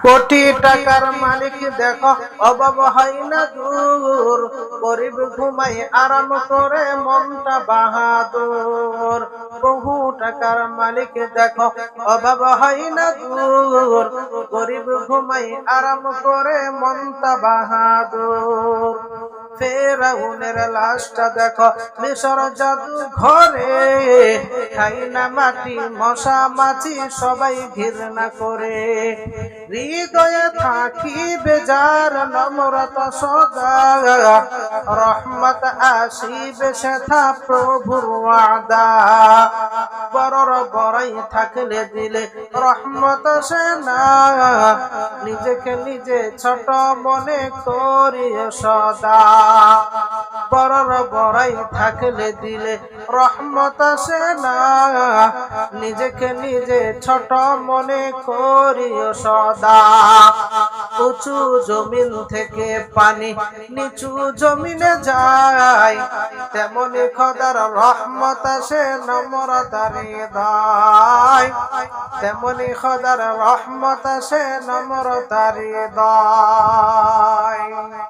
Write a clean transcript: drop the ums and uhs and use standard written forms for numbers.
কোটি টাকার মালিক দেখো অভাব হয় না দূর, গরিব ঘুমাই আরাম করে মনটা বাহাদুর। বহু টাকার মালিক দেখো অভাব হয় না দূর, গরিব ঘুমাই আরাম করে মনটা বাহাদুর। ফেরাউনের লাশটা দেখো মিশর জাদু ঘরে, খাই না মাটি মশা মাছি সবাই ঘৃণা করে। হৃদয়ে থাকিবে যার নম্রতা সদা, রহমত আসিবে সেথা প্রভুর ওয়াদা। বড়র বড়াই থাকলে দিলে রহমত আসে না, নিজেকে নিজে ছোট মনে করি সদা। বড়র বড়াই থাকলে দিলে রহমত আসে না, নিজেকে নিজে ছোট মনে করি সদা। উঁচু জমিন থেকে পানি নিচু জমিনে যায়, তেমনি খোদার রহমত আসে নম্রতার হৃদয়, তেমনি খোদার রহমত আসে নম্রতার হৃদয়।